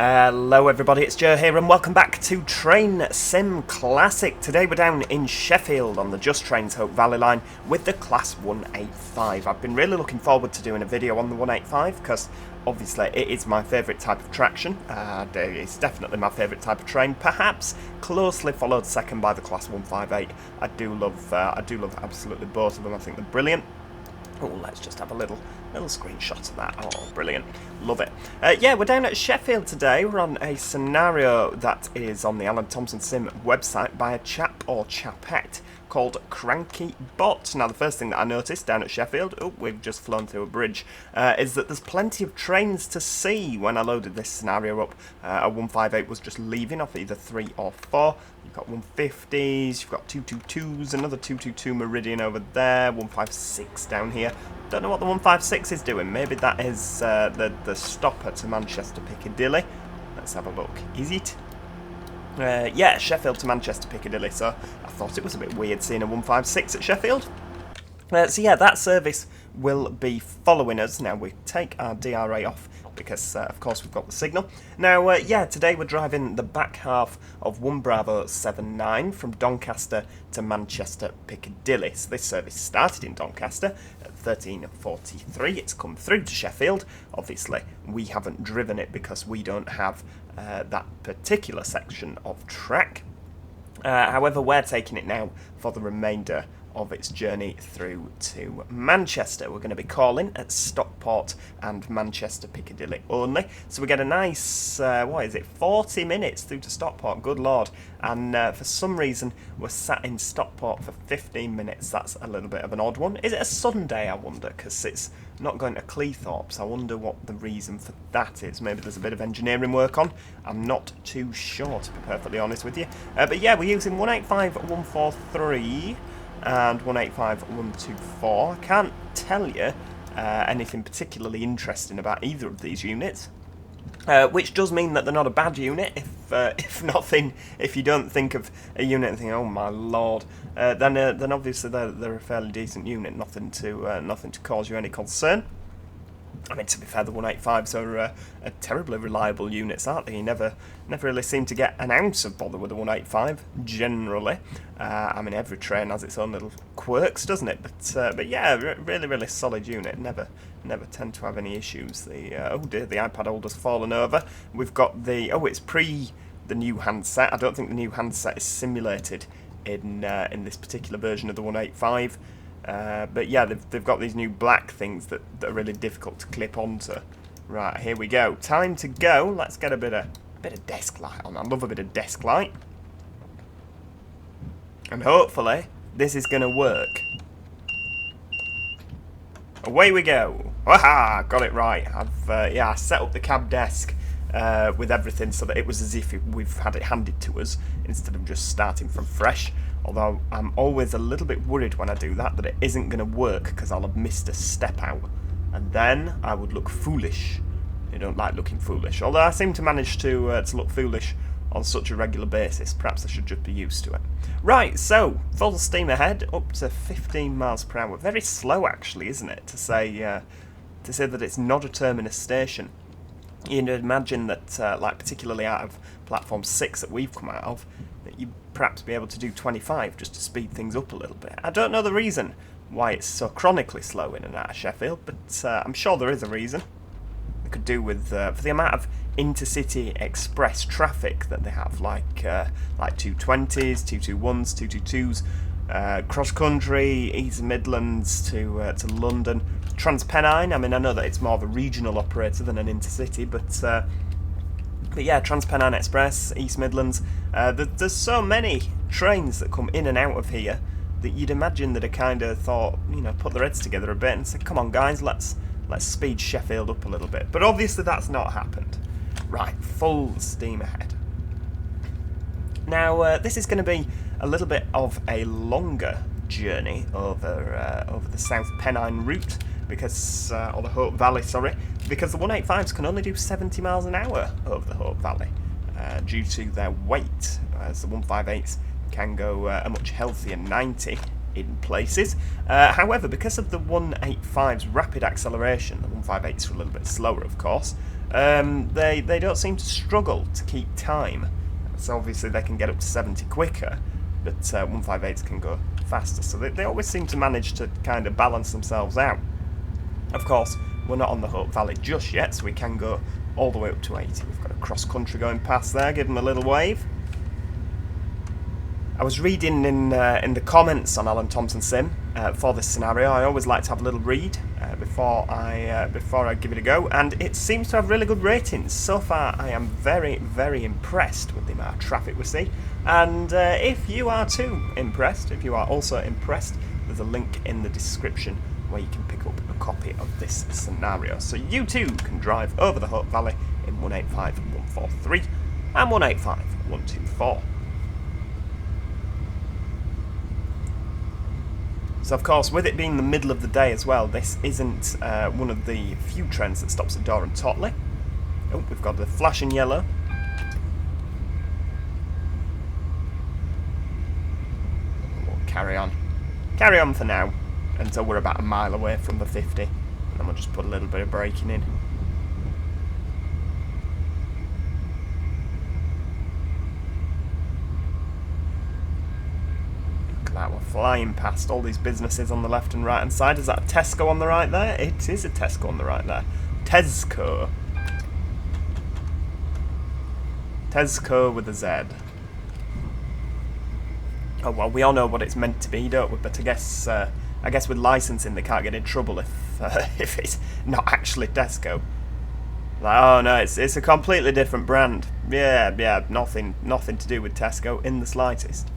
Hello everybody, it's Joe here and welcome back to Trainsim Classic. Today we're down in Sheffield on the Just Trains Hope Valley line with the Class 185. I've been really looking forward to doing a video on the 185 because obviously it is my favourite type of traction. It's definitely my favourite type of train, perhaps closely followed second by the Class 158. I do love absolutely both of them. I think they're brilliant. Oh, let's just have a little screenshot of that. Oh, brilliant. Love it. Yeah, we're down at Sheffield today. We're on a scenario that is on the Alan Thompson Sim website by a chap or chapette called Cranky Bot. Now, the first thing that I noticed down at Sheffield, oh, we've just flown through a bridge, is that there's plenty of trains to see. When I loaded this scenario up, a 158 was just leaving off either 3 or 4. You've got 150s, you've got 222s, another 222 Meridian over there, 156 down here. Don't know what the 156 is doing. Maybe that is the stopper to Manchester Piccadilly. Let's have a look. Is it? Yeah, Sheffield to Manchester Piccadilly. So I thought it was a bit weird seeing a 156 at Sheffield. So yeah, that service will be following us. Now we take our DRA off because of course we've got the signal. Now yeah, today we're driving the back half of 1 Bravo 79 from Doncaster to Manchester Piccadilly. So this service started in Doncaster at 13:43. It's come through to Sheffield. Obviously we haven't driven it because we don't have that particular section of track. However, we're taking it now for the remainder of its journey through to Manchester. We're going to be calling at Stockport and Manchester Piccadilly only. So we get a nice, 40 minutes through to Stockport, good lord. And for some reason, we're sat in Stockport for 15 minutes. That's a little bit of an odd one. Is it a Sunday, I wonder? Because it's not going to Cleethorpes. I wonder what the reason for that is. Maybe there's a bit of engineering work on. I'm not too sure, to be perfectly honest with you. But yeah, we're using 185.143 and 185.124. I can't tell you anything particularly interesting about either of these units, which does mean that they're not a bad unit. If nothing, if you don't think of a unit and think, oh my lord, then obviously they're a fairly decent unit. Nothing to cause you any concern. I mean, to be fair, the 185s are terribly reliable units, aren't they? You never really seem to get an ounce of bother with the 185, generally. I mean, every train has its own little quirks, doesn't it? But yeah, really solid unit. Never tend to have any issues. Oh dear, the iPad holder's fallen over. We've got it's pre the new handset. I don't think the new handset is simulated in this particular version of the 185. But yeah, they've got these new black things that are really difficult to clip onto. Right, here we go. Time to go. Let's get a bit of desk light on. I love a bit of desk light. And hopefully this is going to work. Away we go. Aha! Got it right. I set up the cab desk with everything so that it was as if we've had it handed to us instead of just starting from fresh. Although I'm always a little bit worried when I do that it isn't going to work because I'll have missed a step out. And then I would look foolish. You don't like looking foolish. Although I seem to manage to look foolish on such a regular basis. Perhaps I should just be used to it. Right, so full steam ahead, up to 15 miles per hour. Very slow actually, isn't it, to say that it's not a terminus station. You'd imagine that, like particularly out of platform 6 that we've come out of, that you'd perhaps be able to do 25 just to speed things up a little bit. I don't know the reason why it's so chronically slow in and out of Sheffield, but I'm sure there is a reason. It could do with for the amount of intercity express traffic that they have, like 220s, 221s, 222s, cross country, East Midlands to London. TransPennine, I mean, I know that it's more of a regional operator than an intercity, but yeah, TransPennine Express, East Midlands. There's so many trains that come in and out of here that you'd imagine that I kind of thought, put their heads together a bit and said, come on guys, let's speed Sheffield up a little bit. But obviously that's not happened. Right, full steam ahead. Now, this is going to be a little bit of a longer journey over the South Pennine route, or the Hope Valley, sorry, because the 185s can only do 70 miles an hour over the Hope Valley due to their weight, as the 158s can go a much healthier 90 in places. However, because of the 185's rapid acceleration, the 158s are a little bit slower, of course, They don't seem to struggle to keep time. So obviously they can get up to 70 quicker, but 158s can go faster. So they always seem to manage to kind of balance themselves out. Of course, we're not on the Hope Valley just yet, so we can go all the way up to 80. We've got a cross-country going past there, give them a little wave. I was reading in the comments on Alan Thompson Sim for this scenario. I always like to have a little read before I give it a go, and it seems to have really good ratings. So far, I am very, very impressed with the amount of traffic we see. And if you are too impressed, if you are also impressed, there's a link in the description where you can pick up a copy of this scenario. So you too can drive over the Hope Valley in 185-143 and 185-124. So of course, with it being the middle of the day as well, this isn't one of the few trains that stops at Dore and Totley. Oh, we've got the flashing yellow. We'll carry on. Carry on for now, until we're about a mile away from the 50. And then we'll just put a little bit of braking in. That we're flying past all these businesses on the left and right hand side. Is that a Tesco on the right there? It is a Tesco on the right there. Tesco. Tesco with a Z. Oh well, we all know what it's meant to be, don't we? But I guess with licensing they can't get in trouble if it's not actually Tesco. Like, oh no, it's a completely different brand. Yeah, nothing to do with Tesco in the slightest.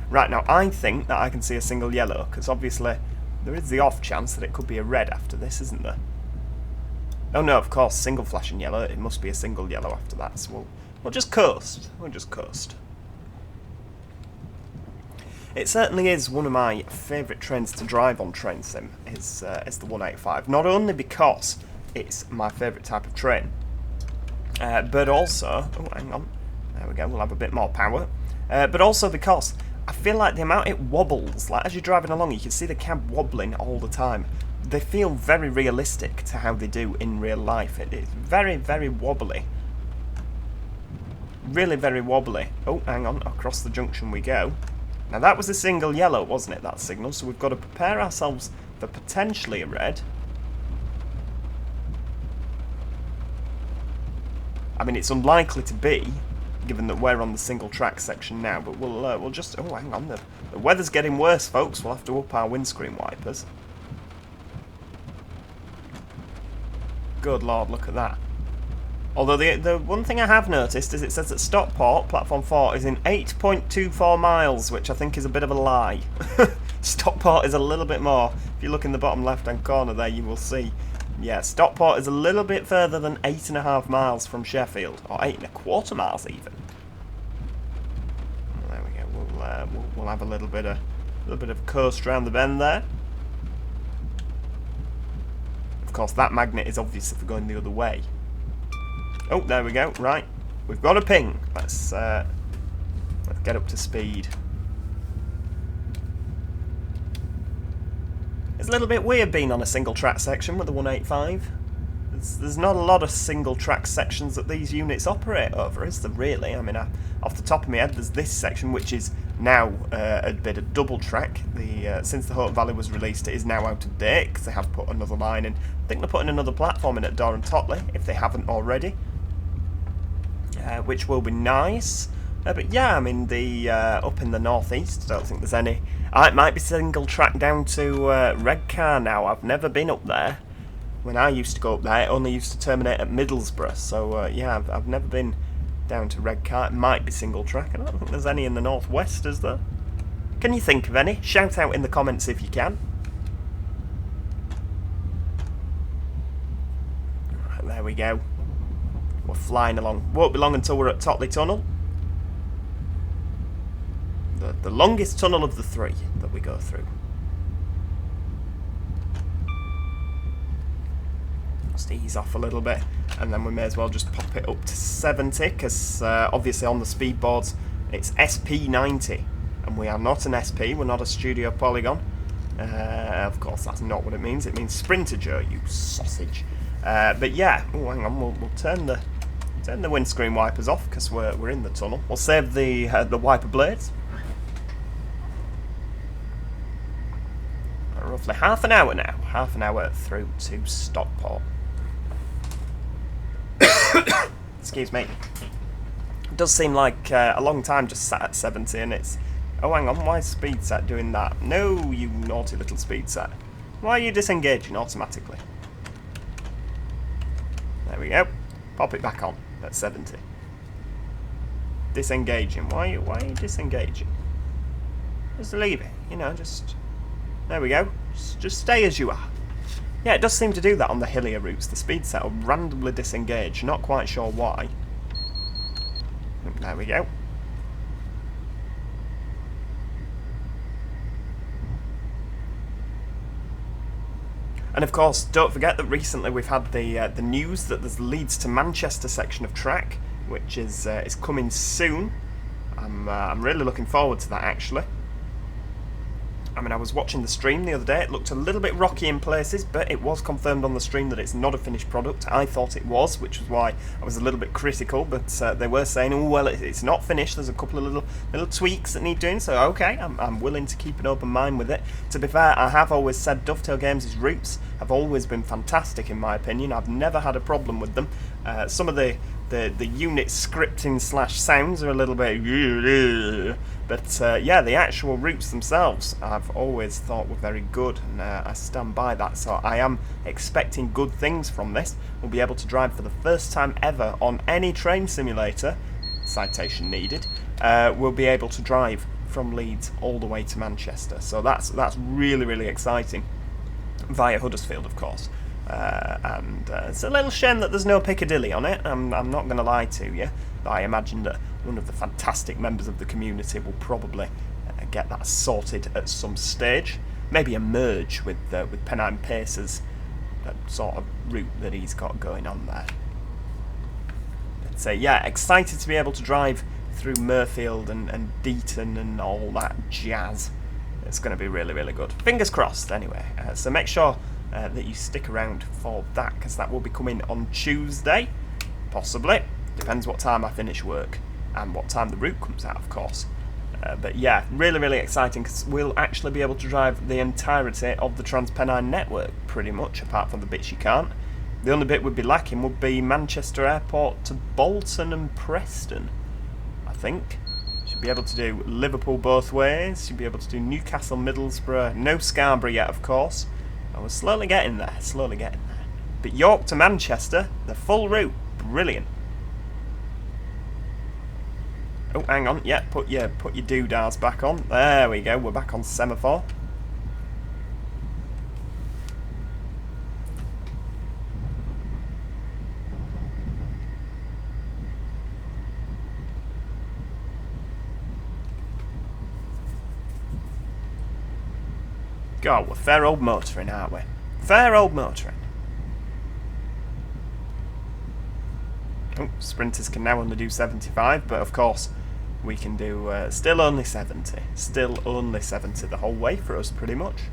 Right, now I think that I can see a single yellow, because obviously there is the off chance that it could be a red after this, isn't there? Oh no, of course, single flashing yellow, it must be a single yellow after that, so we'll just coast. We'll just coast. It certainly is one of my favourite trains to drive on Train Sim, is the 185. Not only because it's my favourite type of train, but also... Oh, hang on. There we go, we'll have a bit more power. But also because I feel like the amount it wobbles, like as you're driving along, you can see the cab wobbling all the time. They feel very realistic to how they do in real life. It is very, very wobbly. Really very wobbly. Oh, hang on, across the junction we go. Now that was a single yellow, wasn't it, that signal? So we've got to prepare ourselves for potentially a red. I mean, it's unlikely to be, given that we're on the single track section now, but we'll just... Oh, hang on, the weather's getting worse, folks. We'll have to up our windscreen wipers. Good lord, look at that. Although the one thing I have noticed is it says that Stockport, platform 4, is in 8.24 miles, which I think is a bit of a lie. Stockport is a little bit more. If you look in the bottom left-hand corner there, you will see. Yeah, Stockport is a little bit further than 8.5 miles from Sheffield, or 8.25 miles even. There we go. We'll have a little bit of coast round the bend there. Of course, that magnet is obviously for going the other way. Oh, there we go. Right, we've got a ping. Let's get up to speed. It's a little bit weird being on a single track section with the 185. There's not a lot of single track sections that these units operate over, is there really? I mean, off the top of my head, there's this section which is now a bit of double track. Since the Hope Valley was released, it is now out of date because they have put another line in. I think they're putting another platform in at Dore and Totley, if they haven't already, which will be nice. But yeah, I mean, up in the northeast, I don't think there's any. It might be single track down to Redcar now. I've never been up there. When I used to go up there, it only used to terminate at Middlesbrough. So yeah, I've never been down to Redcar. It might be single track. I don't think there's any in the northwest, is there? Can you think of any? Shout out in the comments if you can. Right, there we go. We're flying along. Won't be long until we're at Totley Tunnel. The longest tunnel of the three that we go through. Just ease off a little bit, and then we may as well just pop it up to 70, because obviously on the speed boards it's SP90, and we are not an SP, we're not a Studio Polygon. Of course, that's not what it means. It means Sprinter Joe, you sausage. But yeah, oh, hang on, we'll turn the windscreen wipers off because we're in the tunnel. We'll save the wiper blades. Roughly half an hour now. Half an hour through to Stockport. Excuse me. It does seem like a long time just sat at 70, and it's... Oh, hang on, why is speed set doing that? No, you naughty little speed set. Why are you disengaging automatically? There we go. Pop it back on at 70. Disengaging. Why are you disengaging? Just leave it, you know, just... There we go. Just stay as you are. Yeah, it does seem to do that on the hillier routes. The speed set will randomly disengage. Not quite sure why. There we go. And of course, don't forget that recently we've had the news that there's Leeds to Manchester section of track, which is coming soon. I'm really looking forward to that, actually. I mean, I was watching the stream the other day. It looked a little bit rocky in places, but it was confirmed on the stream that it's not a finished product. I thought it was, which was why I was a little bit critical, but they were saying, oh, well, it's not finished. There's a couple of little tweaks that need doing, so okay, I'm willing to keep an open mind with it. To be fair, I have always said Dovetail Games' routes have always been fantastic, in my opinion. I've never had a problem with them. Some of the unit scripting / sounds are a little bit... But yeah, the actual routes themselves I've always thought were very good, and I stand by that. So I am expecting good things from this. We'll be able to drive for the first time ever on any train simulator, citation needed, we'll be able to drive from Leeds all the way to Manchester. So that's really, really exciting. Via Huddersfield, of course. And it's a little shame that there's no Piccadilly on it. I'm not going to lie to you. I imagine that one of the fantastic members of the community will probably get that sorted at some stage. Maybe a merge with Pennine Pace's sort of route that he's got going on there. But yeah, excited to be able to drive through Mirfield and Deaton and all that jazz. It's going to be really, really good. Fingers crossed, anyway. So make sure that you stick around for that, because that will be coming on Tuesday, possibly. Depends what time I finish work and what time the route comes out, of course. But yeah, really, really exciting, because we'll actually be able to drive the entirety of the TransPennine network, pretty much, apart from the bits you can't. The only bit we'd be lacking would be Manchester Airport to Bolton and Preston, I think. Should be able to do Liverpool both ways. Should be able to do Newcastle, Middlesbrough. No Scarborough yet, of course. I was slowly getting there, But York to Manchester, the full route, brilliant. Oh, hang on, yeah, put your doodahs back on. There we go, we're back on semaphore. God, we're fair old motoring, aren't we? Fair old motoring. Oh, sprinters can now only do 75, but of course we can do still only 70. Still only 70 the whole way for us, pretty much.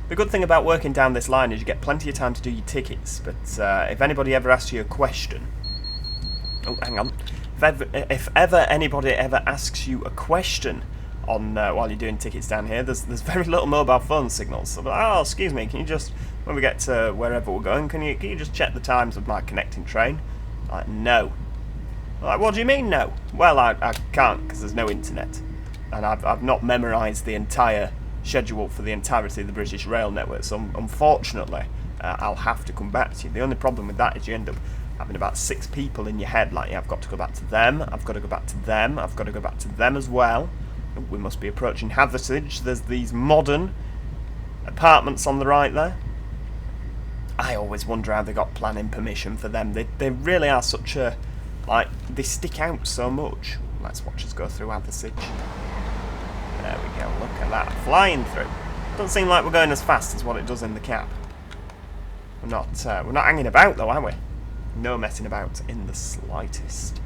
The good thing about working down this line is you get plenty of time to do your tickets, but if anybody ever asks you a question... Oh, hang on. If ever anybody ever asks you a question on while you're doing tickets down here, there's very little mobile phone signals. So, oh, excuse me, can you just, when we get to wherever we're going, can you just check the times of my connecting train? Like, no. Like, what do you mean, no? Well, I can't, because there's no internet, and I've not memorised the entire schedule for the entirety of the British Rail network. So, unfortunately, I'll have to come back to you. The only problem with that is you end up having about 6 people in your head, like, yeah, I've got to go back to them, I've got to go back to them, I've got to go back to them as well. We must be approaching Hathersage. There's these modern apartments on the right there. I always wonder how they got planning permission for them. They really are such a, like, they stick out so much. Let's watch us go through Hathersage. There we go, look at that, flying through. Doesn't seem like we're going as fast as what it does in the cap. We're not hanging about though, are we? No messing about in the slightest.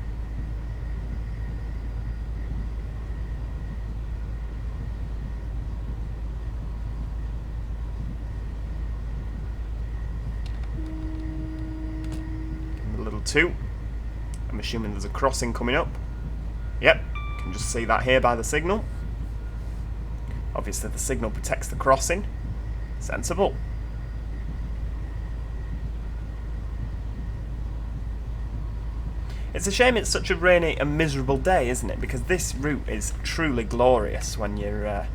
Road 2. I'm assuming there's a crossing coming up. Yep, you can just see that here by the signal. Obviously the signal protects the crossing. Sensible. It's a shame it's such a rainy and miserable day, isn't it? Because this route is truly glorious when you're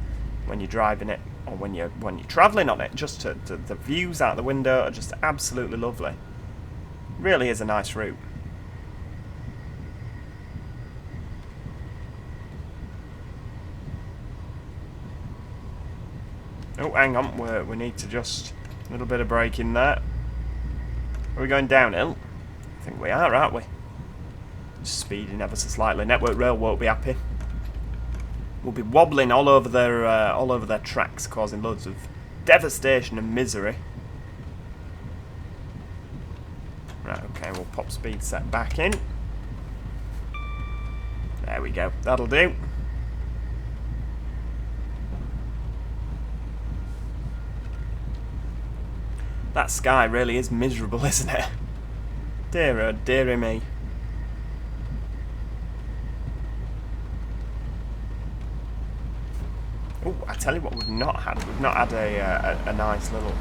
driving it, or when you're travelling on it. Just the views out the window are just absolutely lovely. Really is a nice route. Oh, hang on, we need to just a little bit of braking there. Are we going downhill? I think we are, aren't we? Just speeding ever so slightly. Network Rail won't be happy. We'll be wobbling all over their tracks, causing loads of devastation and misery. Right, okay, we'll pop speed set back in. There we go. That'll do. That sky really is miserable, isn't it? Dear oh, dearie me. Oh, I tell you what, we've not had a nice little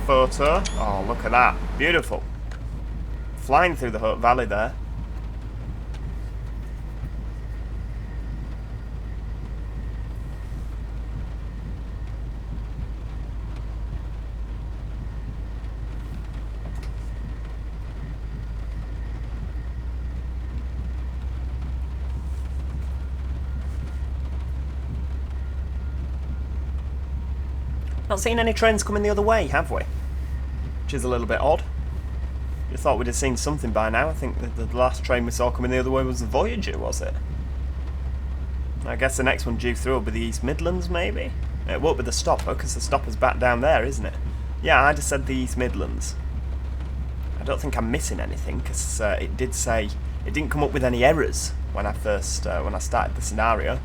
photo. Oh, look at that, beautiful. Flying through the Hope Valley there. Not seen any trains coming the other way, have we? Which is a little bit odd. You thought we'd have seen something by now. I think the last train we saw coming the other way was the Voyager, was it? I guess the next one due through will be the East Midlands, maybe? It won't be the Stopper, because the Stopper's back down there, isn't it? Yeah, I just said the East Midlands. I don't think I'm missing anything, because it did say... It didn't come up with any errors when I started the scenario.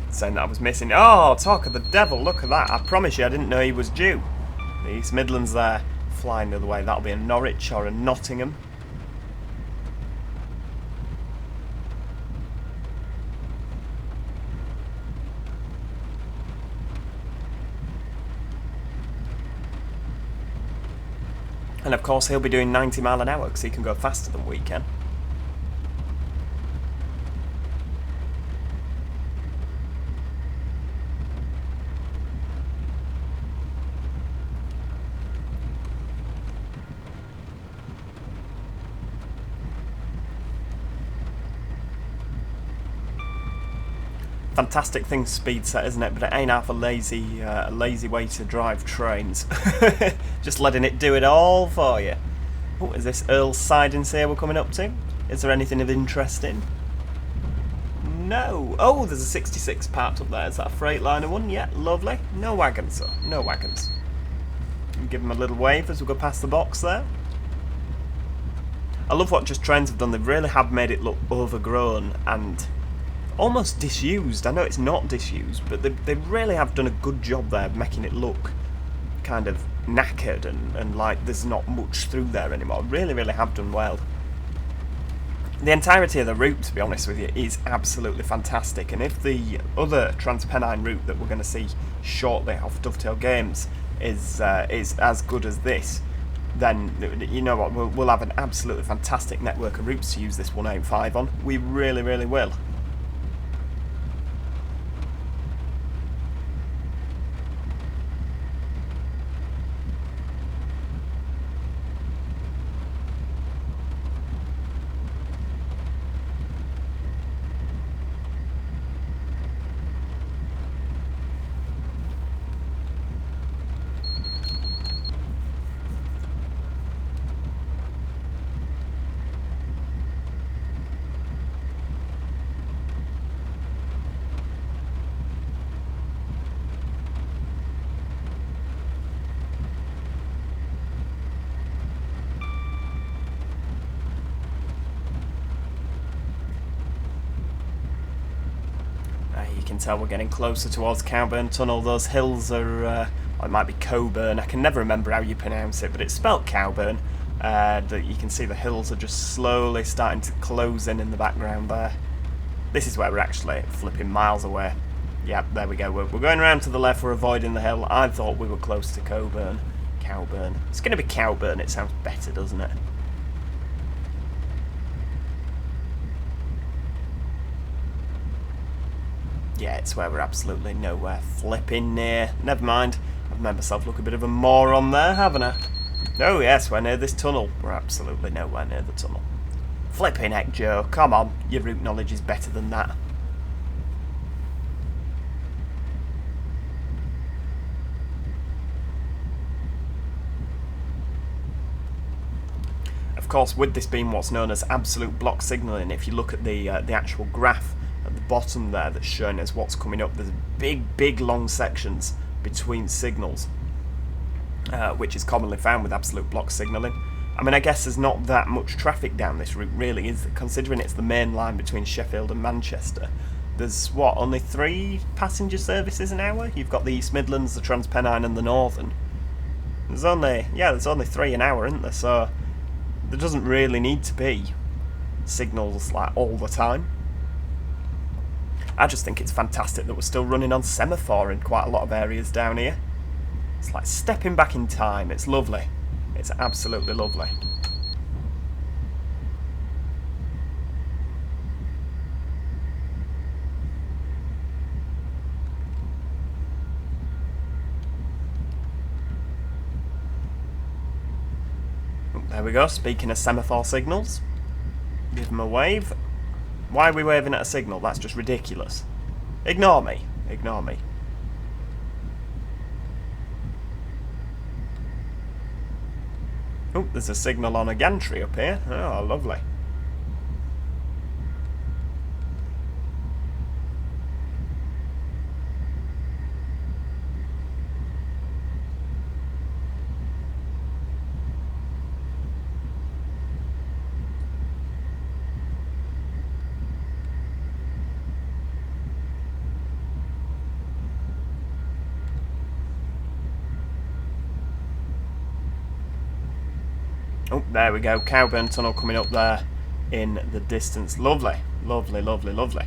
Saying that I was missing. Oh, talk of the devil, look at that. I promise you I didn't know he was due. The East Midlands there, flying the other way. That'll be a Norwich or a Nottingham. And of course he'll be doing 90 mile an hour because he can go faster than we can. Fantastic thing, speed set, isn't it? But it ain't half a lazy way to drive trains. Just letting it do it all for you. Oh, is this Earl's Sidings here we're coming up to? Is there anything of interest in? No. Oh, there's a 66 parked up there. Is that a Freightliner one? Yeah, lovely. No wagons, though. No wagons. Give them a little wave as we go past the box there. I love what Just Trains have done. They really have made it look overgrown and almost disused. I know it's not disused, but they really have done a good job there of making it look kind of knackered and like there's not much through there anymore. Really, really have done well. The entirety of the route, to be honest with you, is absolutely fantastic. And if the other TransPennine route that we're going to see shortly off Dovetail Games is as good as this, then you know what, we'll have an absolutely fantastic network of routes to use this 185 on. We really, really will. You can tell we're getting closer towards Cowburn Tunnel. Those hills are, or it might be Coburn, I can never remember how you pronounce it, but it's spelt Cowburn. You can see the hills are just slowly starting to close in the background there. This is where we're actually flipping miles away. Yep, there we go. We're going around to the left. We're avoiding the hill. I thought we were close to Coburn. Cowburn. It's going to be Cowburn. It sounds better, doesn't it? Yeah, it's where we're absolutely nowhere flipping near. Never mind. I've made myself look a bit of a moron there, haven't I? Oh yes, we're near this tunnel. We're absolutely nowhere near the tunnel. Flipping heck, Joe. Come on. Your route knowledge is better than that. Of course, with this being what's known as absolute block signalling, if you look at the actual graph at the bottom there that's showing us what's coming up, there's big long sections between signals, which is commonly found with absolute block signalling. I mean, I guess there's not that much traffic down this route, really, is it? Considering it's the main line between Sheffield and Manchester. There's, what, only 3 passenger services an hour? You've got the East Midlands, the TransPennine and the Northern. There's only 3 an hour, isn't there? So there doesn't really need to be signals like all the time. I just think it's fantastic that we're still running on semaphore in quite a lot of areas down here. It's like stepping back in time. It's lovely. It's absolutely lovely. There we go, speaking of semaphore signals. Give them a wave. Why are we waving at a signal? That's just ridiculous. Ignore me. Ignore me. Oh, there's a signal on a gantry up here. Oh, lovely. Oh, there we go. Cowburn Tunnel coming up there in the distance. Lovely, lovely, lovely, lovely.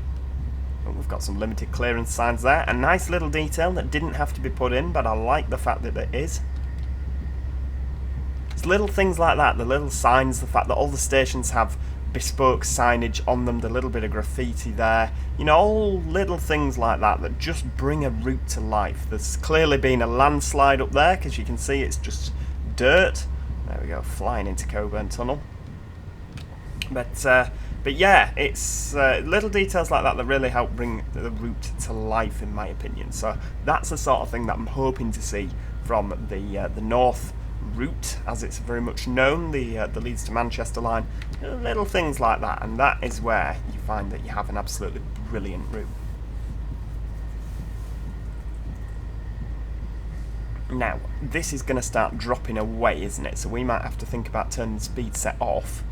Oh, we've got some limited clearance signs there. A nice little detail that didn't have to be put in, but I like the fact that it is. It's little things like that, the little signs, the fact that all the stations have bespoke signage on them, the little bit of graffiti there. You know, all little things like that that just bring a route to life. There's clearly been a landslide up there, because you can see it's just dirt. There we go, flying into Coburn Tunnel. But yeah, it's little details like that that really help bring the route to life, in my opinion. So that's the sort of thing that I'm hoping to see from the North route, as it's very much known, the Leeds to Manchester line. Little things like that, and that is where you find that you have an absolutely brilliant route. Now, this is going to start dropping away, isn't it? So we might have to think about turning the speed set off.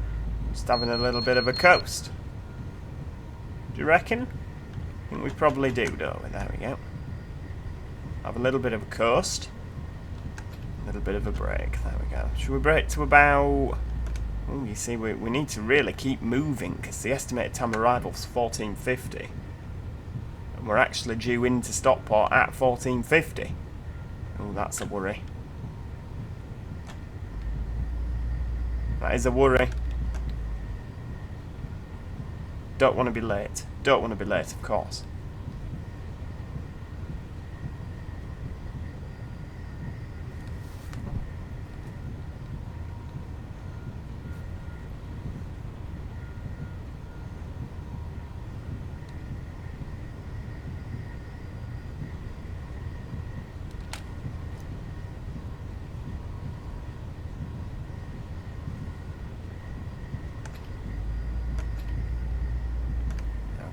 Just having a little bit of a coast. Do you reckon? I think we probably do, don't we? There we go. Have a little bit of a coast. A little bit of a break. There we go. Should we break to about... Oh, you see, we need to really keep moving, because the estimated time of arrival is 14:50. And we're actually due into Stockport at 14:50. Oh, that's a worry. That is a worry. Don't want to be late. Don't want to be late, of course.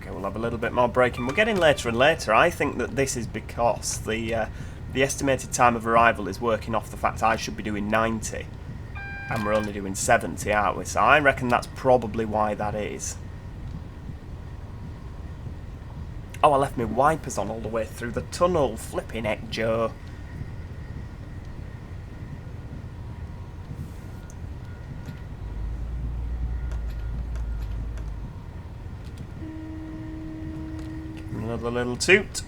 We'll have a little bit more braking. We're getting later and later. I think that this is because the estimated time of arrival is working off the fact I should be doing 90, and we're only doing 70, aren't we? So I reckon that's probably why that is. Oh, I left my wipers on all the way through the tunnel. Flipping heck, Joe. Another little toot.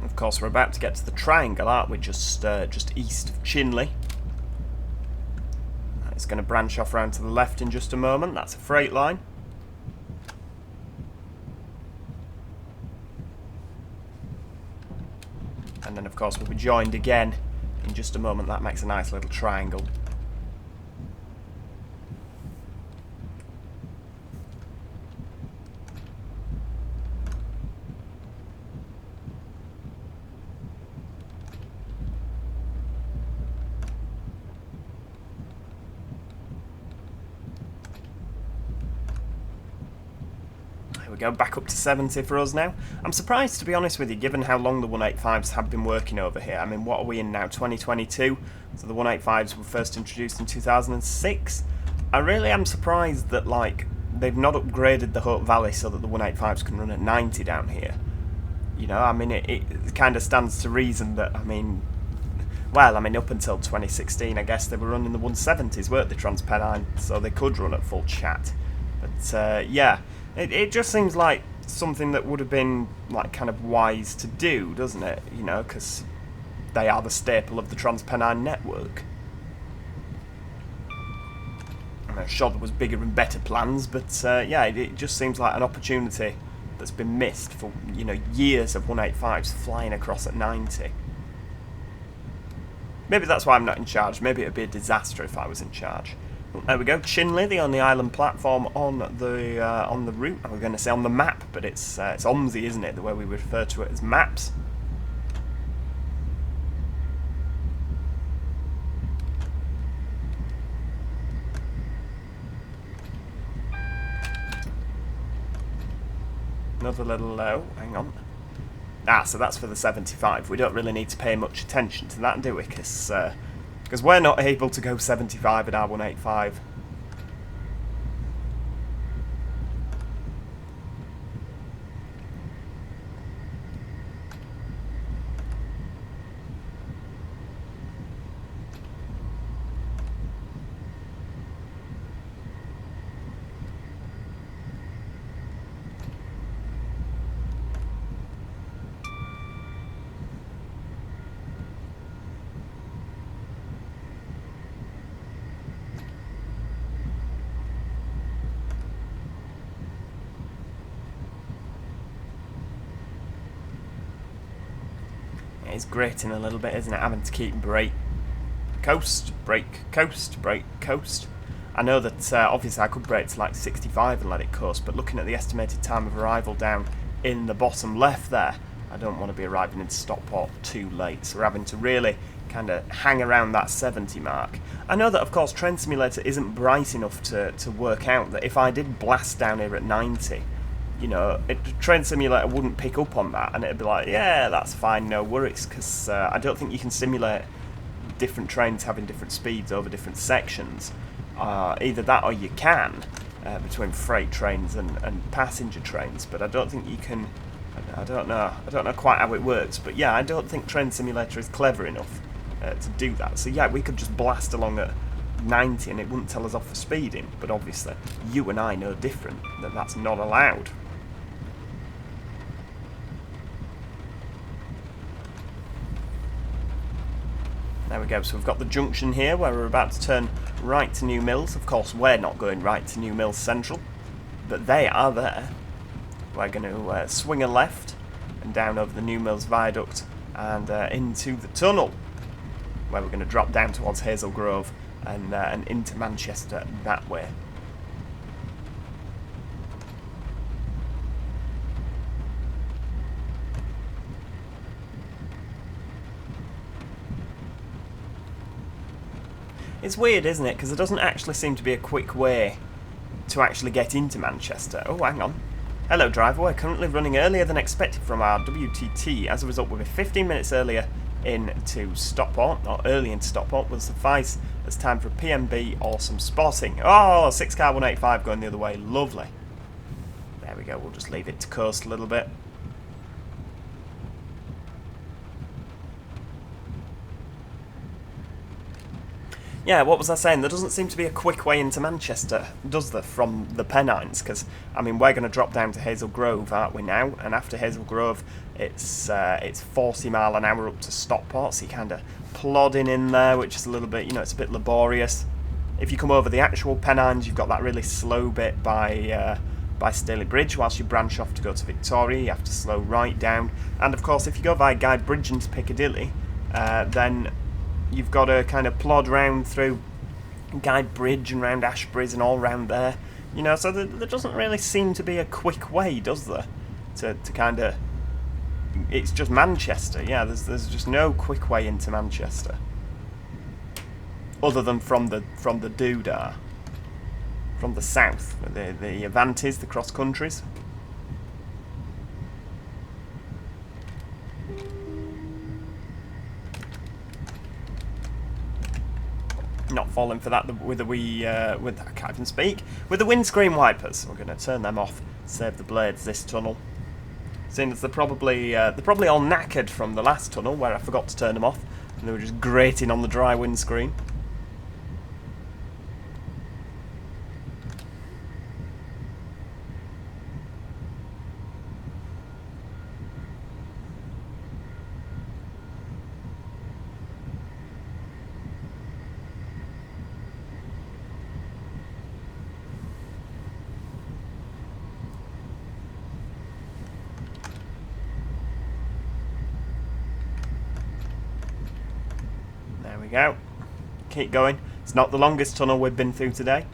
Of course, we're about to get to the triangle, aren't we? Just east of Chinley. It's going to branch off around to the left in just a moment. That's a freight line. And then, of course, we'll be joined again in just a moment. That makes a nice little triangle. We go back up to 70 for us now. I'm surprised, to be honest with you, given how long the 185s have been working over here. I mean, what are we in now? 2022? So the 185s were first introduced in 2006. I really am surprised that, like, they've not upgraded the Hope Valley so that the 185s can run at 90 down here. You know, I mean, it kind of stands to reason that, I mean, well, I mean, up until 2016, I guess they were running the 170s, weren't they, TransPennine? So they could run at full chat. But, yeah. It just seems like something that would have been, like, kind of wise to do, doesn't it? You know, because they are the staple of the TransPennine network. I'm sure there was bigger and better plans, but, yeah, it just seems like an opportunity that's been missed for, you know, years of 185s flying across at 90. Maybe that's why I'm not in charge. Maybe it would be a disaster if I was in charge. There we go, Chinley, the only island platform on the route. I was going to say on the map, but it's OMSI, isn't it? The way we refer to it as maps. Another little hang on. Ah, so that's for the 75. We don't really need to pay much attention to that, do we? Because we're not able to go 75 at our 185. It's grating a little bit, isn't it? Having to keep brake, coast, brake, coast, brake, coast. I know that obviously I could brake to like 65 and let it coast, but looking at the estimated time of arrival down in the bottom left there, I don't want to be arriving into Stockport too late. So we're having to really kind of hang around that 70 mark. I know that, of course, Train Simulator isn't bright enough to work out that if I did blast down here at 90, you know, Train Simulator wouldn't pick up on that, and it'd be like, yeah, that's fine, no worries, because I don't think you can simulate different trains having different speeds over different sections. Either that or you can, between freight trains and passenger trains, but I don't think you can. I don't know quite how it works, but yeah, I don't think Train Simulator is clever enough to do that. So yeah, we could just blast along at 90 and it wouldn't tell us off for speeding, but obviously you and I know different, that that's not allowed. There we go, so we've got the junction here where we're about to turn right to New Mills. Of course, we're not going right to New Mills Central, but they are there. We're going to swing a left and down over the New Mills Viaduct and into the tunnel, where we're going to drop down towards Hazel Grove and into Manchester that way. It's weird, isn't it? Because there doesn't actually seem to be a quick way to actually get into Manchester. Oh, hang on. Hello driver, we're currently running earlier than expected from our WTT. As a result, we'll be 15 minutes earlier into Stockport, or early into Stockport, will suffice as time for a PMB or some spotting. Oh, 6 car 185 going the other way, lovely. There we go, we'll just leave it to coast a little bit. Yeah, what was I saying? There doesn't seem to be a quick way into Manchester, does there, from the Pennines? Because, I mean, we're going to drop down to Hazel Grove, aren't we now? And after Hazel Grove, it's 40 mile an hour up to Stockport, so you're kind of plodding in there, which is a little bit, you know, it's a bit laborious. If you come over the actual Pennines, you've got that really slow bit by Staley Bridge. Whilst you branch off to go to Victoria, you have to slow right down. And, of course, if you go via Guy Bridge into Piccadilly, then you've got to kind of plod round through Guy Bridge and round Ashbury's and all round there. You know, so there doesn't really seem to be a quick way, does there? To kind of... It's just Manchester, yeah, there's just no quick way into Manchester. Other than from the Doodah. From the south, the Avantis, the cross-countries. Not falling for that with I can't even speak, with the windscreen wipers. We're going to turn them off, save the blades this tunnel. Seeing as they're probably all knackered from the last tunnel where I forgot to turn them off and they were just grating on the dry windscreen. Go. Keep going. It's not the longest tunnel we've been through today.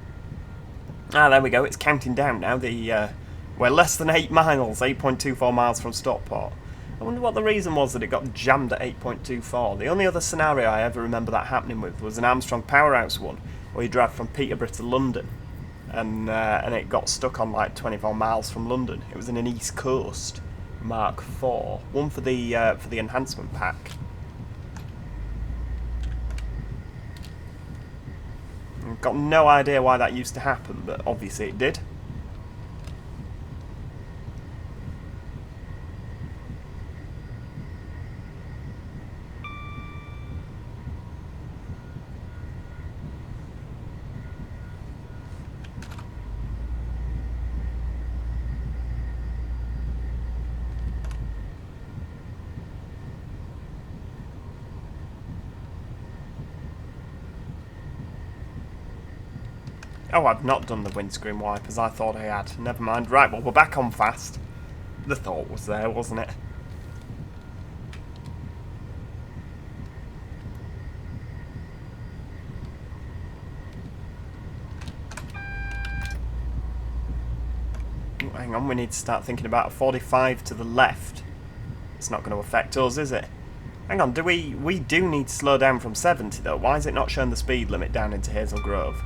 Ah, there we go. It's counting down now. We're less than 8 miles, 8.24 miles from Stockport. I wonder what the reason was that it got jammed at 8.24. The only other scenario I ever remember that happening with was an Armstrong Powerhouse one, where you drive from Peterborough to London, and it got stuck on like 24 miles from London. It was in an East Coast Mark IV, one for the enhancement pack. Got no idea why that used to happen, but obviously it did. Oh, I've not done the windscreen wipers. I thought I had. Never mind. Right, well, we're back on fast. The thought was there, wasn't it? Oh, hang on, we need to start thinking about a 45 to the left. It's not going to affect us, is it? Hang on, we do need to slow down from 70, though. Why is it not showing the speed limit down into Hazel Grove?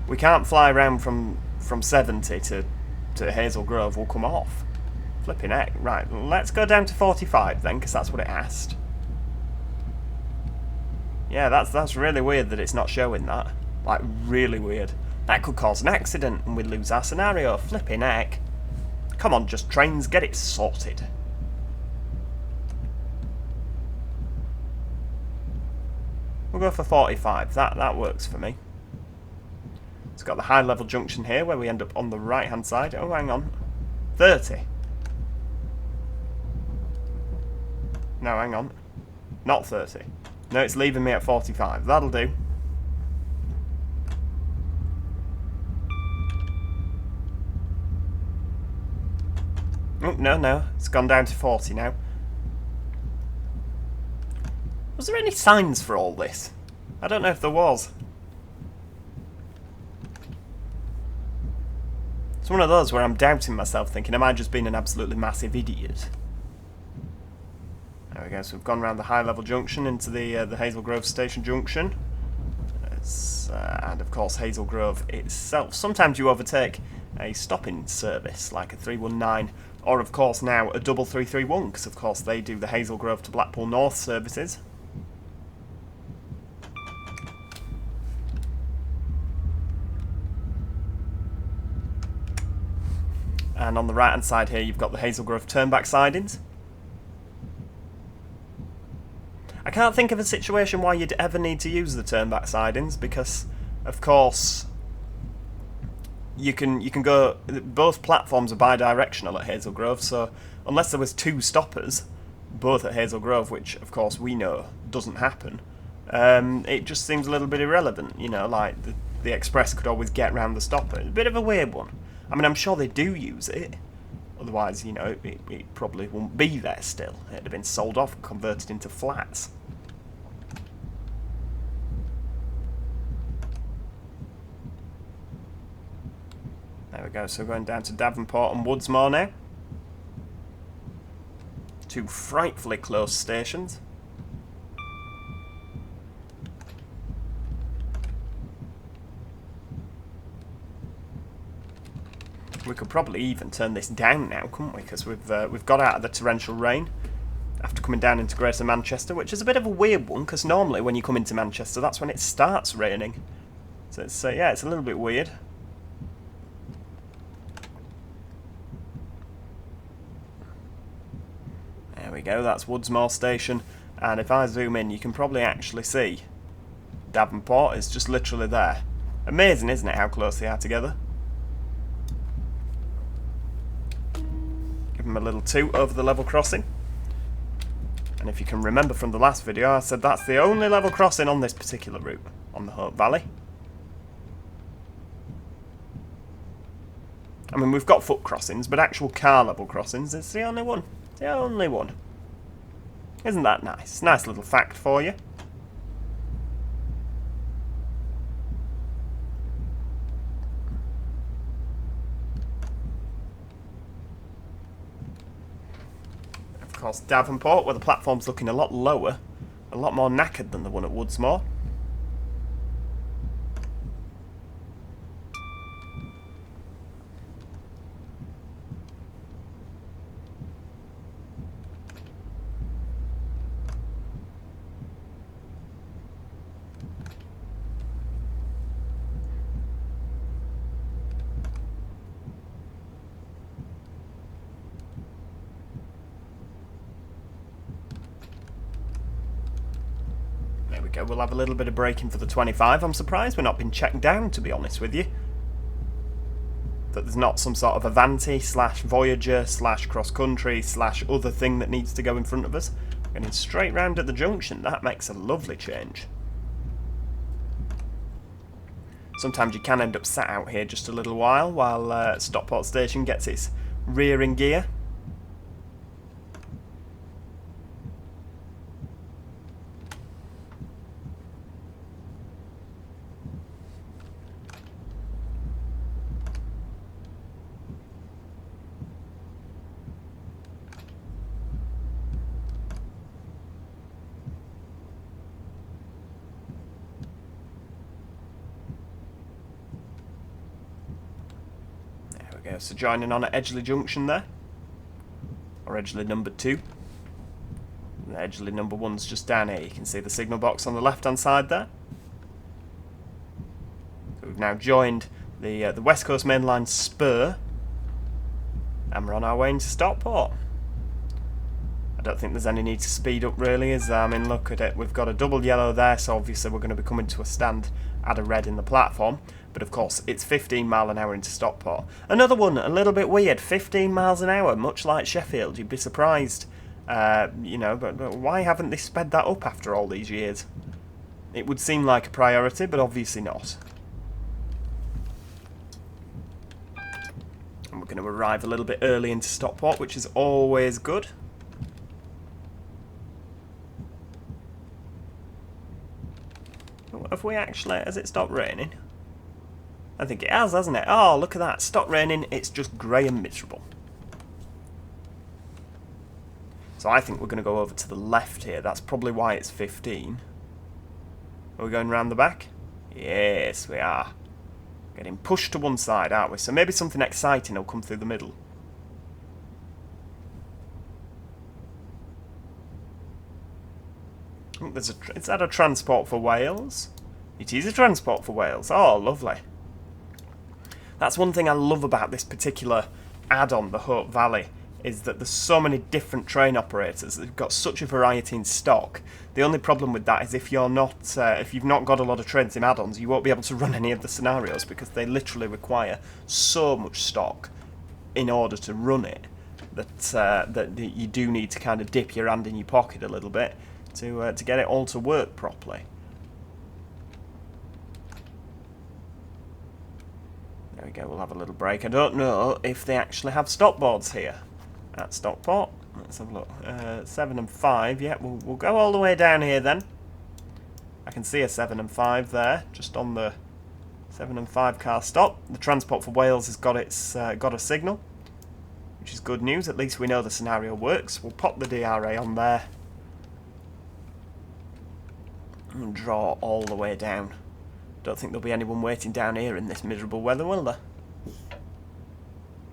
We can't fly around from 70 to Hazel Grove. We'll come off. Flipping heck. Right, let's go down to 45 then, because that's what it asked. Yeah, that's really weird that it's not showing that. Like, really weird. That could cause an accident and we'd lose our scenario. Flipping heck. Come on, just trains, get it sorted. We'll go for 45. That works for me. It's got the high level junction here where we end up on the right hand side. Oh, hang on. 30. No, hang on. Not 30. No, it's leaving me at 45. That'll do. Oh, no. It's gone down to 40 now. Was there any signs for all this? I don't know if there was. It's one of those where I'm doubting myself, thinking, am I just being an absolutely massive idiot? There we go, so we've gone around the high level junction into the Hazel Grove Station junction. Let's Express, and of course Hazel Grove itself. Sometimes you overtake a stopping service like a 319, or of course now a double 331, because of course they do the Hazel Grove to Blackpool North services. And on the right hand side here you've got the Hazel Grove turnback sidings. I can't think of a situation why you'd ever need to use the turnback sidings, because of course you can go, both platforms are bi-directional at Hazel Grove, so unless there was two stoppers both at Hazel Grove, which of course we know doesn't happen, it just seems a little bit irrelevant, you know, like the Express could always get round the stopper. It's a bit of a weird one. I mean, I'm sure they do use it, otherwise, you know, it probably wouldn't be there still. It'd have been sold off and converted into flats. There we go, so we're going down to Davenport and Woodsmore now. Two frightfully close stations. We could probably even turn this down now, couldn't we? Because we've got out of the torrential rain after coming down into Greater Manchester, which is a bit of a weird one, because normally when you come into Manchester, that's when it starts raining. So it's yeah, it's a little bit weird. There we go, that's Woodsmore Station, and if I zoom in you can probably actually see Davenport is just literally there. Amazing, isn't it, how close they are together? Give them a little toot over the level crossing. And if you can remember from the last video, I said that's the only level crossing on this particular route, on the Hope Valley. I mean, we've got foot crossings, but actual car level crossings, it's the only one. The only one. Isn't that nice? Nice little fact for you. Of course, Davenport, where the platform's looking a lot lower, a lot more knackered than the one at Woodsmore. There we go, we'll have a little bit of braking for the 25. I'm surprised we're not been checked down, to be honest with you. That there's not some sort of Avanti slash Voyager slash cross country slash other thing that needs to go in front of us. Getting straight round at the junction, that makes a lovely change. Sometimes you can end up sat out here just a little while Stockport Station gets its rear in gear. There we go, so joining on at Edgeley Junction there, or Edgeley number 2. The Edgeley number 1's just down here. You can see the signal box on the left hand side there. So we've now joined the West Coast Main Line spur, and we're on our way into Stockport. I don't think there's any need to speed up really, is there? I mean, look at it, we've got a double yellow there, so obviously we're going to be coming to a stand at a red in the platform. But of course, it's 15 mile an hour into Stockport. Another one, a little bit weird, 15 miles an hour, much like Sheffield. You'd be surprised, you know, but why haven't they sped that up after all these years? It would seem like a priority, but obviously not. And we're going to arrive a little bit early into Stockport, which is always good. Have we actually, has it stopped raining? I think it has, hasn't it? Oh, look at that. Stopped raining, it's just grey and miserable. So I think we're going to go over to the left here. That's probably why it's 15. Are we going round the back? Yes, we are. Getting pushed to one side, aren't we? So maybe something exciting will come through the middle. Oh, is that a transport for Wales? It is a transport for Wales. Oh, lovely. That's one thing I love about this particular add-on, the Hope Valley, is that there's so many different train operators. They've got such a variety in stock. The only problem with that is if you've not got a lot of Trainsim add-ons, you won't be able to run any of the scenarios because they literally require so much stock in order to run it that you do need to kind of dip your hand in your pocket a little bit to get it all to work properly. There we go, we'll have a little break. I don't know if they actually have stop boards here at Stockport. Let's have a look. 7 and 5, yeah, we'll go all the way down here then. I can see a 7 and 5 there, just on the 7 and 5 car stop. The Transport for Wales has got a signal, which is good news. At least we know the scenario works. We'll pop the DRA on there and draw all the way down. Don't think there'll be anyone waiting down here in this miserable weather, will there?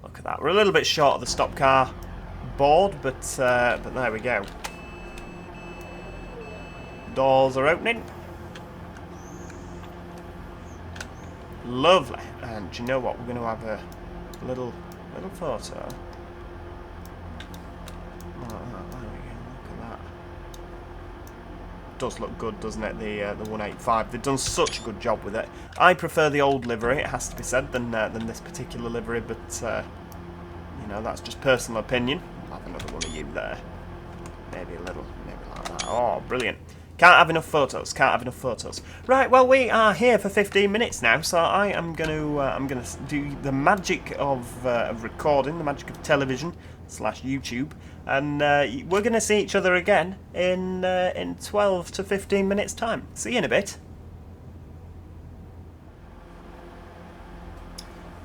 Look at that. We're a little bit short of the stop car board, but there we go. Doors are opening. Lovely. And do you know what? We're going to have a little photo. Does look good, doesn't it? The 185. They've done such a good job with it. I prefer the old livery, it has to be said, than this particular livery, but you know, that's just personal opinion. I'll have another one of you there. Maybe like that. Oh, brilliant. Can't have enough photos. Can't have enough photos. Right, well, we are here for 15 minutes now, so I am going to do the magic of recording, the magic of television / YouTube, and we're going to see each other again in 12 to 15 minutes time. See you in a bit.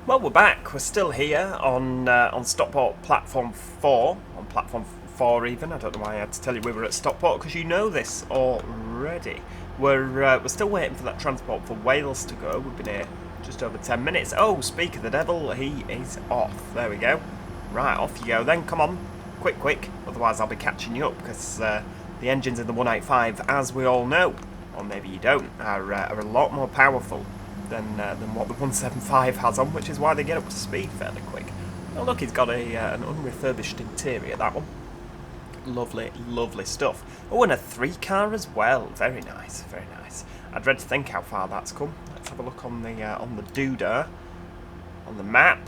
Well, we're back. We're still here on Stockport platform 4, on platform 4 even. I don't know why I had to tell you we were at Stockport, because you know this already. We're still waiting for that Transport for Wales to go. We've been here just over 10 minutes. Oh, speak of the devil, he is off. There we go. Right, off you go then. Come on, quick. Otherwise I'll be catching you up, because the engines in the 185, as we all know, or maybe you don't, are a lot more powerful than what the 175 has on, which is why they get up to speed fairly quick. Oh look, he's got an unrefurbished interior, that one. Lovely stuff. Oh, and a 3 car as well. Very nice. I dread to think how far that's come. Let's have a look on the doodah, on the map.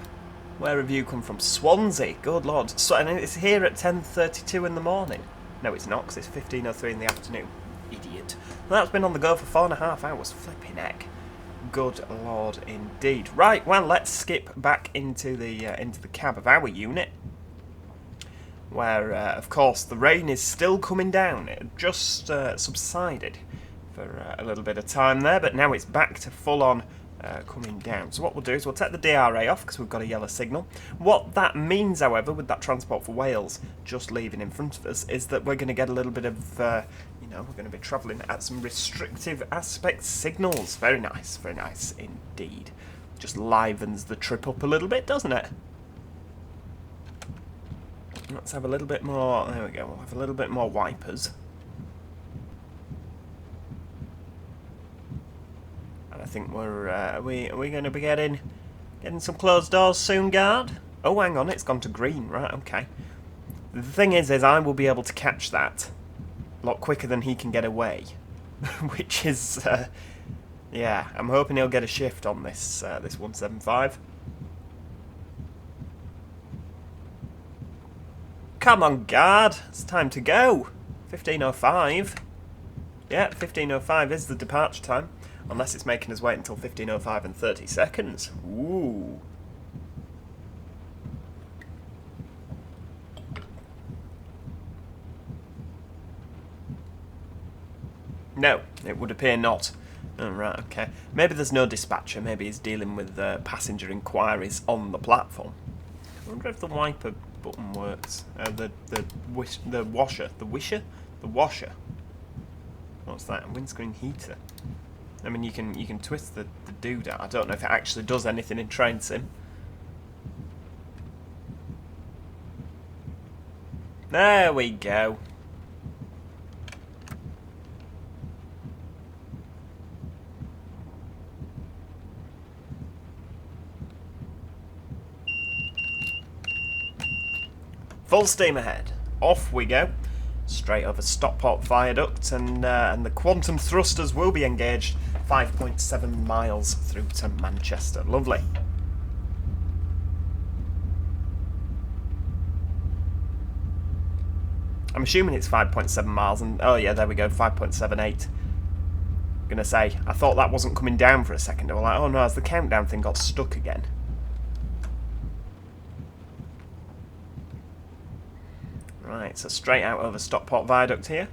Where have you come from? Swansea. Good lord. So, and it's here at 10:32 in the morning. No, it's not, because it's 15:03 in the afternoon. Idiot. Well, that's been on the go for 4.5 hours. Flipping heck. Good lord indeed. Right, well, let's skip back into the cab of our unit, where, of course, the rain is still coming down. It had just subsided for a little bit of time there, but now it's back to full-on coming down. So what we'll do is we'll take the DRA off, because we've got a yellow signal. What that means, however, with that Transport for Wales just leaving in front of us, is that we're going to get a little bit of, you know, we're going to be travelling at some restrictive aspect signals. Very nice indeed. Just livens the trip up a little bit, doesn't it? Let's have a little bit more. There we go. We'll have a little bit more wipers. And I think are we going to be getting some closed doors soon, guard? Oh, hang on. It's gone to green. Right. Okay. The thing is I will be able to catch that a lot quicker than he can get away, which is yeah. I'm hoping he'll get a shift on this 175. Come on, guard. It's time to go. 15:05. Yeah, 15:05 is the departure time. Unless it's making us wait until 15:05 and 30 seconds. Ooh. No, it would appear not. Oh, right, okay. Maybe there's no dispatcher. Maybe he's dealing with passenger inquiries on the platform. I wonder if the wiper button works. The washer. The washer? What's that? A windscreen heater. I mean, you can twist the doodah. I don't know if it actually does anything in Train Sim. There we go. Full steam ahead. Off we go. Straight over Stockport viaduct, and the quantum thrusters will be engaged 5.7 miles through to Manchester. Lovely. I'm assuming it's 5.7 miles, and oh yeah, there we go, 5.78. Gonna say, I thought that wasn't coming down for a second. I was like, oh no, as the countdown thing got stuck again. Right, so straight out over Stockport viaduct here.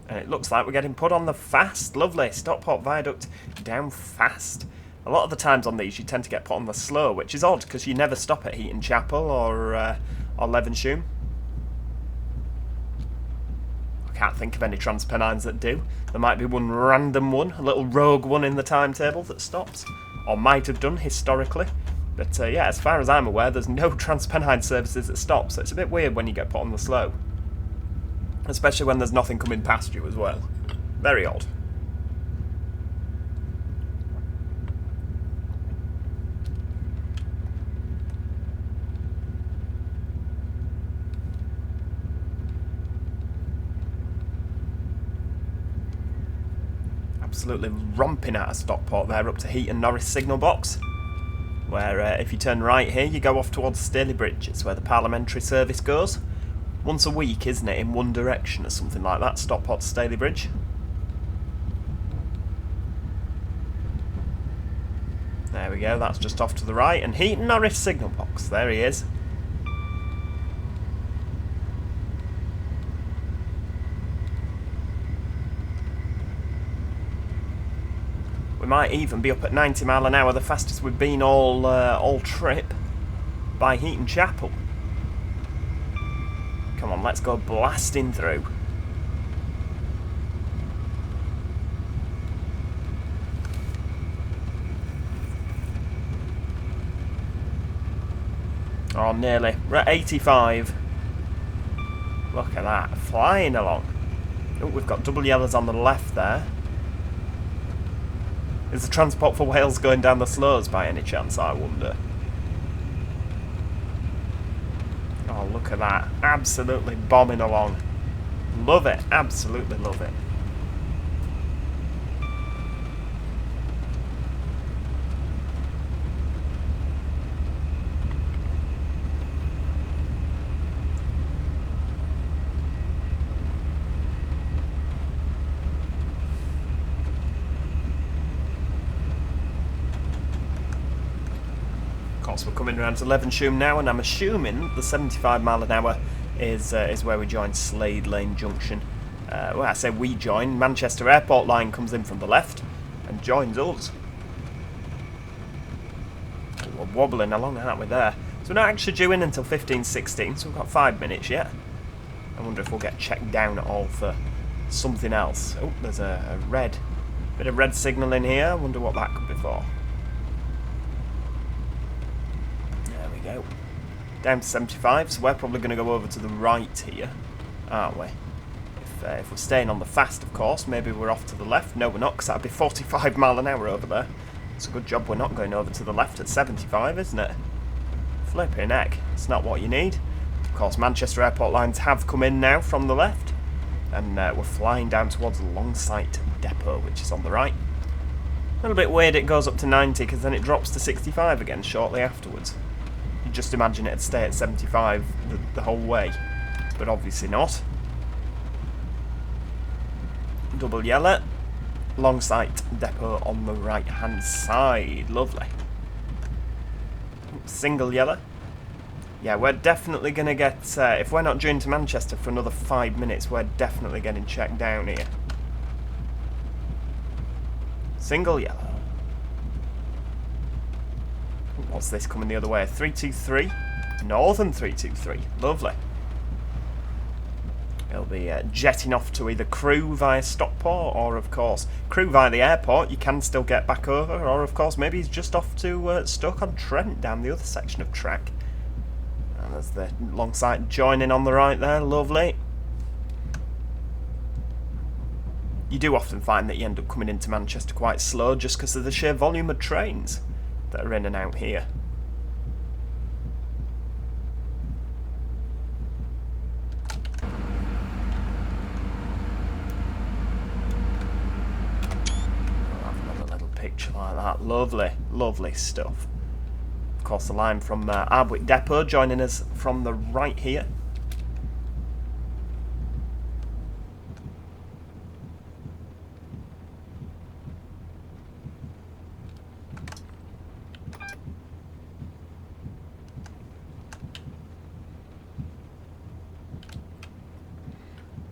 And it looks like we're getting put on the fast. Lovely. Stockport viaduct down fast. A lot of the times on these you tend to get put on the slow, which is odd because you never stop at Heaton Chapel or Levenshulme. I can't think of any TransPennines that do. There might be one random one, a little rogue one in the timetable that stops. Or might have done historically. But yeah, as far as I'm aware, there's no TransPennine services that stop, so it's a bit weird when you get put on the slow. Especially when there's nothing coming past you as well. Very odd. Absolutely romping out of Stockport there up to Heaton Norris signal box. Where if you turn right here, you go off towards Staley Bridge. It's where the parliamentary service goes. Once a week, isn't it, in one direction or something like that, Stockport to Staley Bridge. There we go, that's just off to the right. And Heaton Norris signal box, there he is. We might even be up at 90 mile an hour, the fastest we've been all trip, by Heaton Chapel. Come on, let's go blasting through. Oh, nearly. We're at 85. Look at that, flying along. Oh, we've got double yellows on the left there. Is the Transport for Wales going down the slows by any chance, I wonder? Oh, look at that. Absolutely bombing along. Love it. Absolutely love it. Of course, we're coming around to Levenshulme now, and I'm assuming the 75 mile an hour is where we join Slade Lane Junction. Well, I say we join. Manchester Airport line comes in from the left and joins us. We're wobbling along, aren't we, there? So we're not actually due in until 15:16, so we've got 5 minutes yet. I wonder if we'll get checked down at all for something else. Oh, there's a bit of red signal in here. I wonder what that could be for. Go. Down to 75, so we're probably going to go over to the right here, aren't we? If we're staying on the fast, of course, maybe we're off to the left. No, we're not, because that'd be 45 mile an hour over there. It's a good job we're not going over to the left at 75, isn't it? Flipping heck, it's not what you need. Of course, Manchester Airport lines have come in now from the left, and we're flying down towards Longsight Depot, which is on the right. A little bit weird it goes up to 90, because then it drops to 65 again shortly afterwards. Just imagine it'd stay at 75 the whole way, but obviously not. Double yellow, Longsight Depot on the right hand side, lovely. Single yellow. Yeah, we're definitely going to get, if we're not due into Manchester for another 5 minutes, we're definitely getting checked down here. Single yellow. What's this coming the other way? 323. Northern 323. Lovely. He'll be jetting off to either Crewe via Stockport, or of course Crewe via the airport. You can still get back over, or of course maybe he's just off to Stoke-on-Trent down the other section of track. And there's the long sight joining on the right there, lovely. You do often find that you end up coming into Manchester quite slow just because of the sheer volume of trains that are in and out here. Like that, lovely, lovely stuff. Of course, the line from Ardwick Depot joining us from the right here.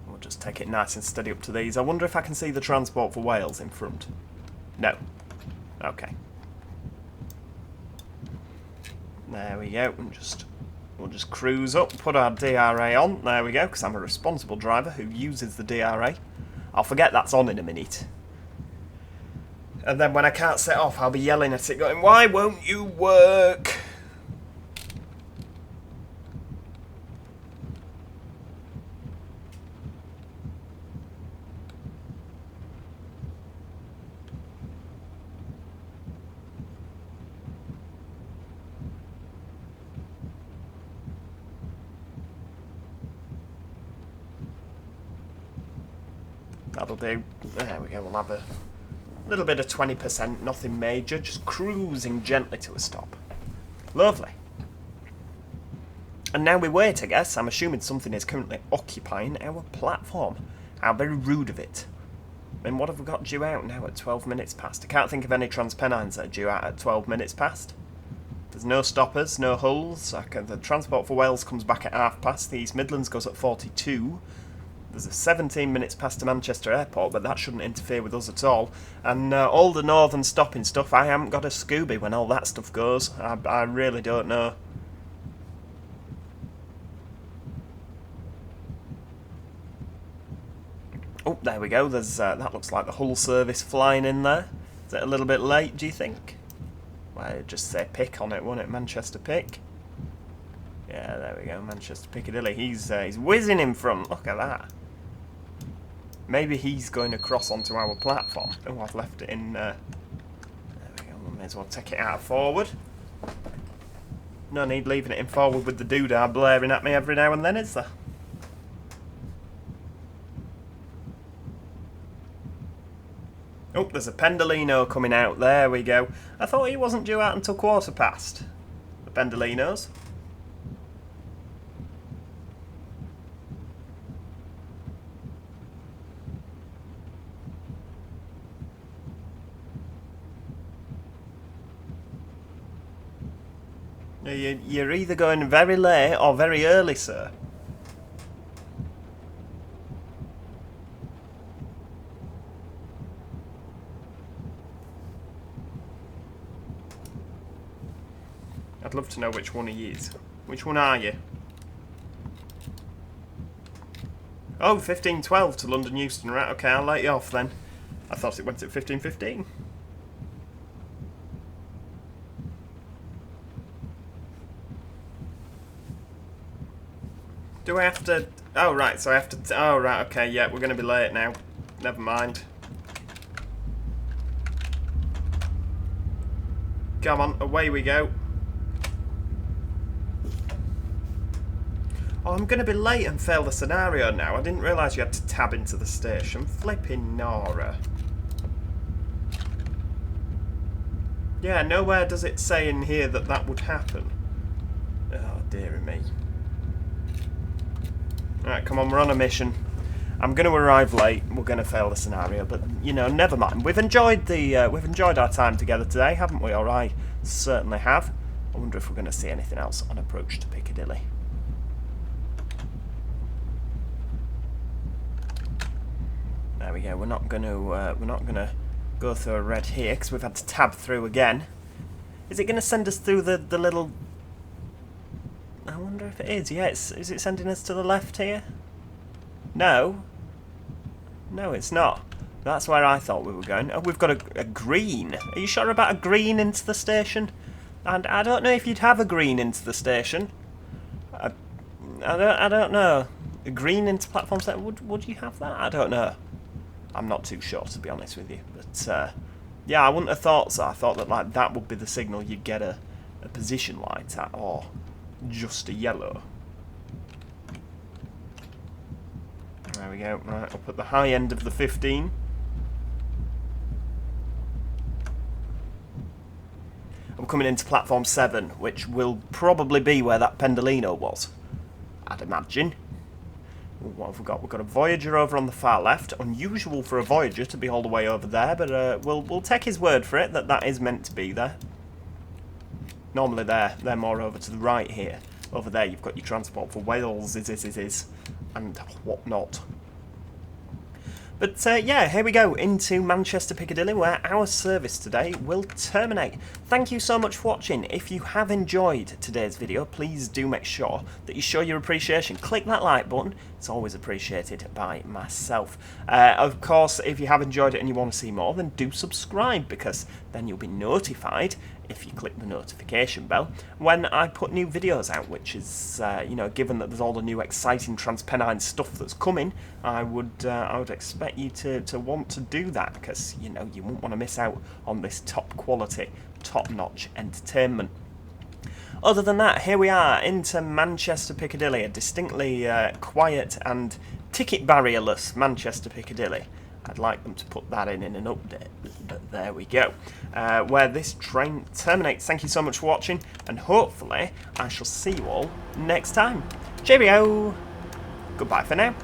We'll just take it nice and steady up to these. I wonder if I can see the Transport for Wales in front. No. Okay. There we go. We'll just cruise up, put our DRA on. There we go, because I'm a responsible driver who uses the DRA. I'll forget that's on in a minute. And then when I can't set off, I'll be yelling at it going, "Why won't you work?" That'll do. There we go, we'll have a little bit of 20%, nothing major, just cruising gently to a stop. Lovely. And now we wait, I guess. I'm assuming something is currently occupying our platform. How very rude of it. And what have we got due out now at 12 minutes past? I can't think of any TransPennines that are due out at 12 minutes past. There's no stoppers, no hulls. The Transport for Wales comes back at half past. The East Midlands goes at 42. There's a 17 minutes past to Manchester Airport, but that shouldn't interfere with us at all. And all the northern stopping stuff, I haven't got a Scooby when all that stuff goes. I really don't know. Oh, there we go. There's that looks like the Hull service flying in there. Is it a little bit late, do you think? Well, it'd just say Pick on it, won't it? Manchester Pick. Yeah, there we go. Manchester Piccadilly. He's whizzing in front. Look at that. Maybe he's going across onto our platform. Oh, I've left it in... there we go. We may as well take it out of forward. No need leaving it in forward with the doodah blaring at me every now and then, is there? Oh, there's a Pendolino coming out. There we go. I thought he wasn't due out until quarter past. The Pendolinos. You're either going very late or very early, sir. I'd love to know which one he is. Which one are you? Oh, 15:12 to London Euston. Right, okay, I'll let you off then. I thought it went at 15:15. Do I have to... Oh, right, so I have to... Oh, right, okay, yeah, we're going to be late now. Never mind. Come on, away we go. Oh, I'm going to be late and fail the scenario now. I didn't realise you had to tab into the station. Flipping Nora. Yeah, nowhere does it say in here that that would happen. Oh, dearie me. Right, come on, we're on a mission. I'm going to arrive late. We're going to fail the scenario, but you know, never mind. We've enjoyed our time together today, haven't we? Or I certainly have. I wonder if we're going to see anything else on approach to Piccadilly. There we go. We're not going to go through a red here because we've had to tab through again. Is it going to send us through the little? I wonder if it is. Yeah, is it sending us to the left here? No. No, it's not. That's where I thought we were going. Oh, we've got a green. Are you sure about a green into the station? And I don't know if you'd have a green into the station. I don't know. A green into platform 7. Would you have that? I don't know. I'm not too sure, to be honest with you. But yeah, I wouldn't have thought so. I thought that like that would be the signal you'd get a position light at, or just a yellow. There we go. Right, up at the high end of the 15. I'm coming into platform 7, which will probably be where that Pendolino was, I'd imagine. What have we got? We've got a Voyager over on the far left. Unusual for a Voyager to be all the way over there, but we'll take his word for it that that is meant to be there. Normally they're more over to the right here. Over there you've got your Transport for Wales, and whatnot. But yeah, here we go into Manchester Piccadilly, where our service today will terminate. Thank you so much for watching. If you have enjoyed today's video, please do make sure that you show your appreciation. Click that like button. It's always appreciated by myself. Of course, if you have enjoyed it and you want to see more, then do subscribe, because then you'll be notified, if you click the notification bell, when I put new videos out, which is, you know, given that there's all the new exciting TransPennine stuff that's coming, I would expect you to want to do that, because, you know, you won't want to miss out on this top quality, top-notch entertainment. Other than that, here we are into Manchester Piccadilly, a distinctly quiet and ticket barrierless Manchester Piccadilly. I'd like them to put that in an update, but there we go. Where this train terminates. Thank you so much for watching, and hopefully I shall see you all next time. Cheerio! Goodbye for now.